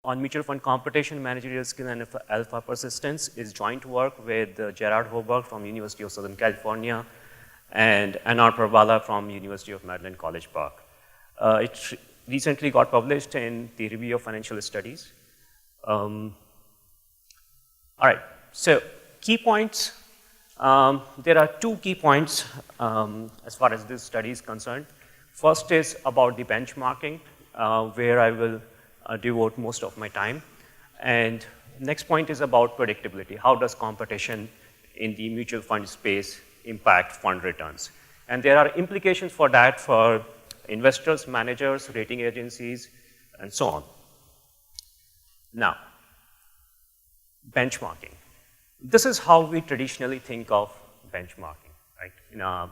on mutual fund competition, managerial skill, and alpha persistence is joint work with Gerard Hoberg from University of Southern California and Anar Parwala from University of Maryland, College Park. It recently got published in the Review of Financial Studies. All right, so key points. There are two key points as far as this study is concerned. First is about the benchmarking, where I will devote most of my time. And next point is about predictability. How does competition in the mutual fund space impact fund returns? And there are implications for that for investors, managers, rating agencies, and so on. Now, benchmarking. This is how we traditionally think of benchmarking, right?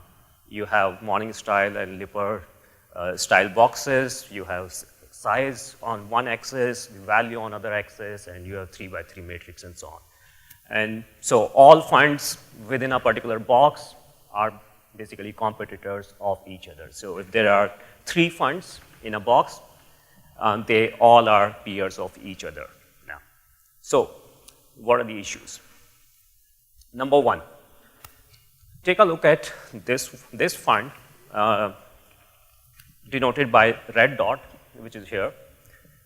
You have Morning Style and Lipper style boxes. You have size on one axis, value on other axis, and you have 3x3 matrix and so on. And so all funds within a particular box are basically competitors of each other. So if there are 3 funds in a box, they all are peers of each other now. So what are the issues? Number one, take a look at this fund denoted by red dot, which is here.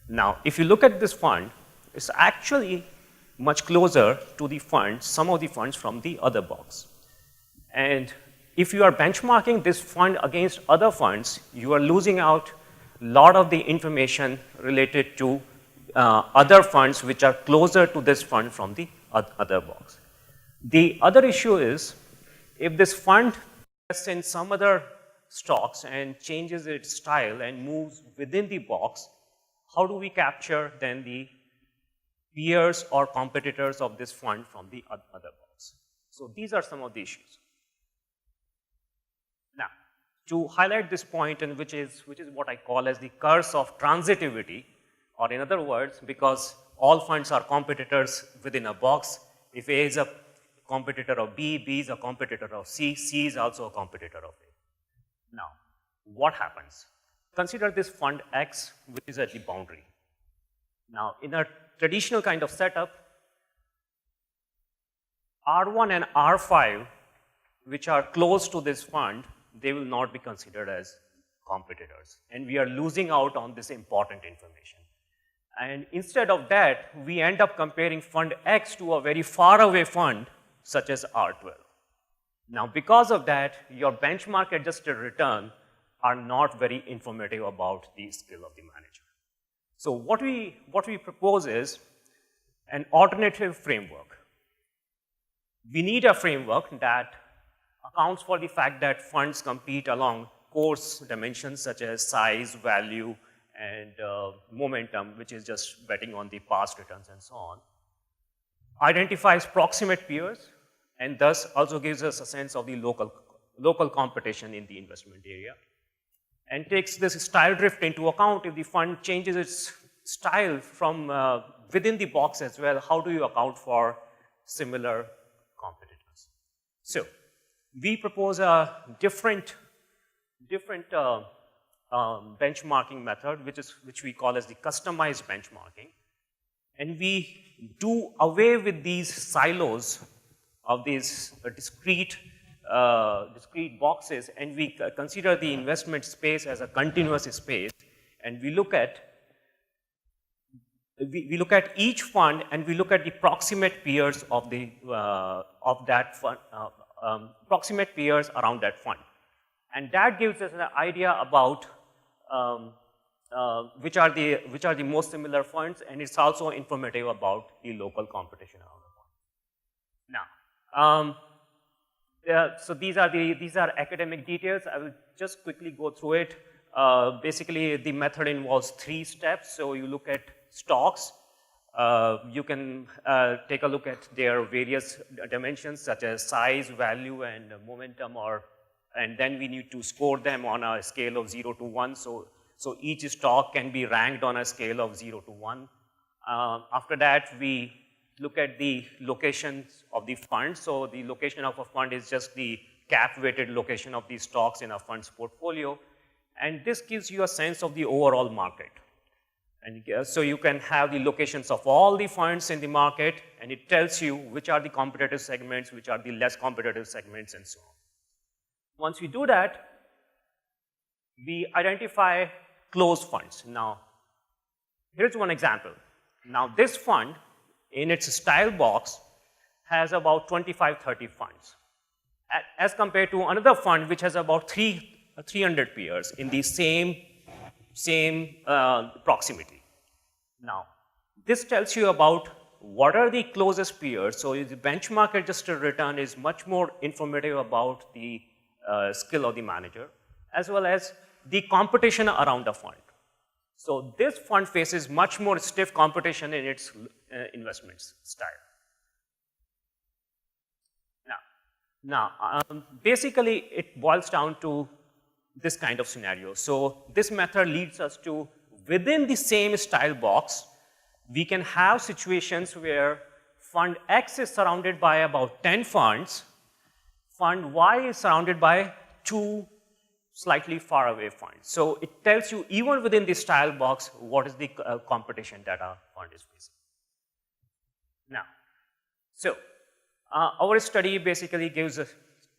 Now, if you look at this fund, it's actually much closer to the funds, some of the funds from the other box. And if you are benchmarking this fund against other funds, you are losing out a lot of the information related to other funds which are closer to this fund from the other box. The other issue is, if this fund invests in some other stocks and changes its style and moves within the box, how do we capture then the peers or competitors of this fund from the other box? So these are some of the issues. Now, to highlight this point, and which is what I call as the curse of transitivity, or in other words, because all funds are competitors within a box, if A is a competitor of B, B is a competitor of C, C is also a competitor of A. Now, what happens? Consider this fund X, which is at the boundary. Now, in a traditional kind of setup, R1 and R5, which are close to this fund, they will not be considered as competitors. And we are losing out on this important information. And instead of that, we end up comparing fund X to a very far away fund, such as R12. Now, because of that, your benchmark adjusted return are not very informative about the skill of the manager. So what we propose is an alternative framework. We need a framework that accounts for the fact that funds compete along coarse dimensions such as size, value, and momentum, which is just betting on the past returns and so on. Identifies proximate peers, and thus also gives us a sense of the local competition in the investment area, and takes this style drift into account. If the fund changes its style from within the box as well, how do you account for similar competitors? So we propose a different benchmarking method, which we call as the customized benchmarking, and we do away with these silos of these discrete boxes, and we consider the investment space as a continuous space, and we look at each fund, and we look at the proximate peers of that fund, proximate peers around that fund, and that gives us an idea about which are the most similar funds, and it's also informative about the local competition around the fund. Now, so these are academic details. I will just quickly go through it. Basically, the method involves 3 steps. So you look at stocks. You can take a look at their various dimensions such as size, value, and momentum, and then we need to score them on a scale of 0 to 1. So each stock can be ranked on a scale of 0 to 1. After that, we look at the locations of the fund. So the location of a fund is just the cap-weighted location of the stocks in a fund's portfolio. And this gives you a sense of the overall market. And so you can have the locations of all the funds in the market, and it tells you which are the competitive segments, which are the less competitive segments, and so on. Once we do that, we identify closed funds. Now, here's one example. Now, this fund, in its style box, has about 25, 30 funds, as compared to another fund which has about 300 peers in the same proximity. Now, this tells you about what are the closest peers. So the benchmark adjusted return is much more informative about the skill of the manager, as well as the competition around the fund. So this fund faces much more stiff competition in its investments style. Now, basically, it boils down to this kind of scenario. So this method leads us to, within the same style box, we can have situations where fund X is surrounded by about 10 funds, fund Y is surrounded by 2 slightly far away funds. So it tells you, even within the style box, what is the competition that a fund is facing. Now, so our study basically gives us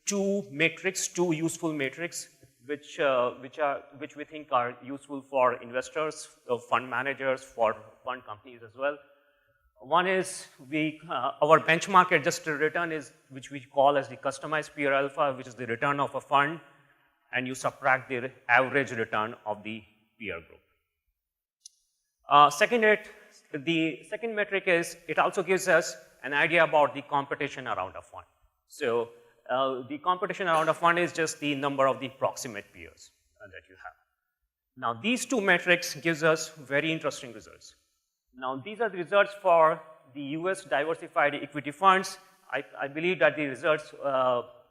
two useful metrics, which we think are useful for investors, fund managers, for fund companies as well. One is our benchmark adjusted return is, which we call as the customized peer alpha, which is the return of a fund, and you subtract the average return of the peer group. The second metric is, it also gives us an idea about the competition around a fund. So the competition around a fund is just the number of the proximate peers that you have. Now, these two metrics gives us very interesting results. Now, these are the results for the US diversified equity funds. I believe that the results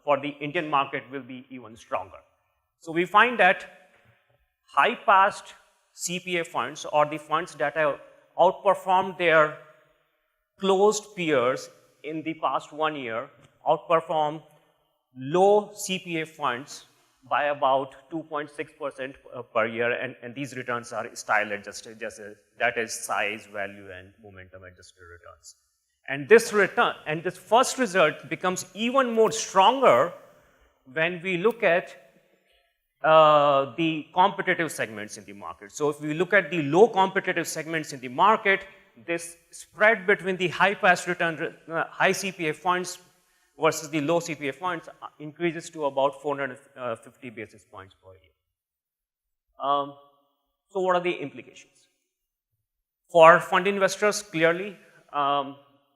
for the Indian market will be even stronger. So we find that high-passed CPA funds, or the funds that have outperformed their closed peers in the past 1 year, outperform low CPA funds by about 2.6% per year, and these returns are style adjusted, that is size, value, and momentum adjusted returns. And this first result becomes even more stronger when we look at the competitive segments in the market. So if we look at the low competitive segments in the market, this spread between the high pass return, high CPA funds versus the low CPA funds increases to about 450 basis points per year. So what are the implications? For fund investors, clearly,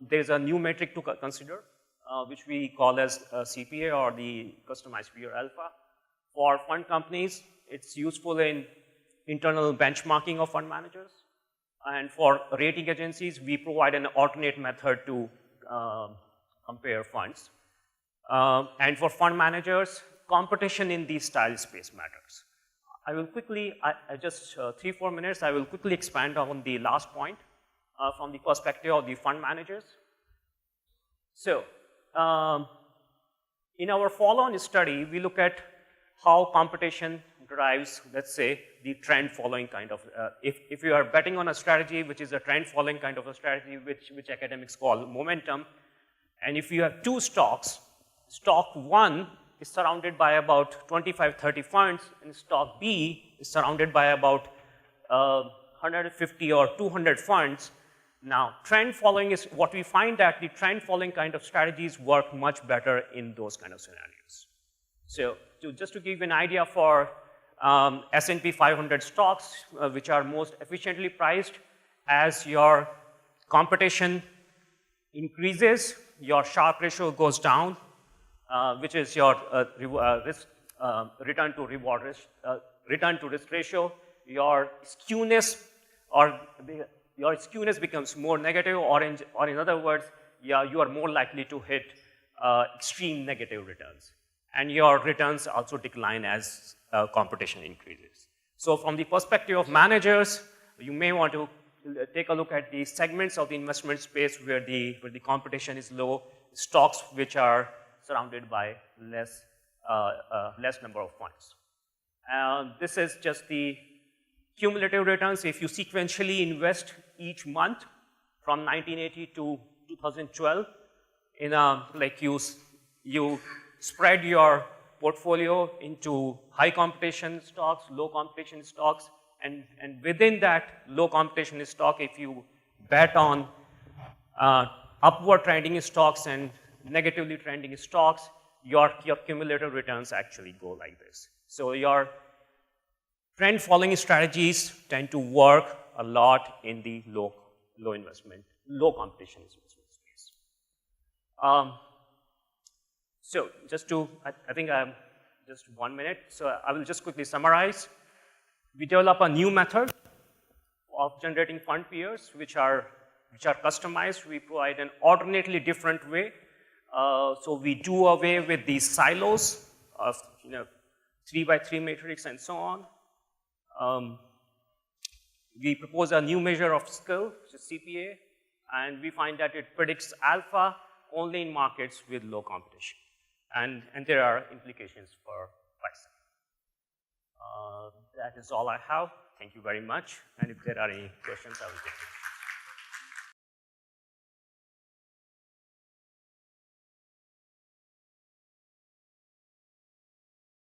there's a new metric to consider, which we call as CPA, or the customized peer alpha. For fund companies, it's useful in internal benchmarking of fund managers. And for rating agencies, we provide an alternate method to compare funds. And for fund managers, competition in the style space matters. I will quickly, just 3-4 minutes, I will quickly expand on the last point from the perspective of the fund managers. So, in our follow-on study, we look at how competition drives, let's say, the trend following kind of, if you are betting on a strategy which is a trend following kind of a strategy, which academics call momentum, and if you have two stocks, stock 1 is surrounded by about 25, 30 funds, and stock B is surrounded by about 150 or 200 funds. Now, trend following is what we find, that the trend following kind of strategies work much better in those kind of scenarios. So, just to give you an idea, for S&P 500 stocks, which are most efficiently priced, as your competition increases, your Sharpe ratio goes down, which is your return to risk ratio. Your skewness, your skewness becomes more negative, or in other words, you are more likely to hit extreme negative returns. And your returns also decline as competition increases. So from the perspective of managers, you may want to take a look at the segments of the investment space where the competition is low, stocks which are surrounded by less number of funds. This is just the Cumulative returns, if you sequentially invest each month from 1980 to 2012, in a, like you spread your portfolio into high competition stocks, low competition stocks, and within that low competition stock, if you bet on upward trending stocks and negatively trending stocks, your cumulative returns actually go like this. So your trend following strategies tend to work a lot in the low competition investment space. So just to, I think I'm just 1 minute. So I will just quickly summarize. We develop a new method of generating fund pairs, which are customized. We provide an alternately different way. So we do away with these silos of 3x3 matrix and so on. We propose a new measure of skill, which is CPA, and we find that it predicts alpha only in markets with low competition. And there are implications for pricing. That is all I have. Thank you very much. And if there are any questions, I will take them.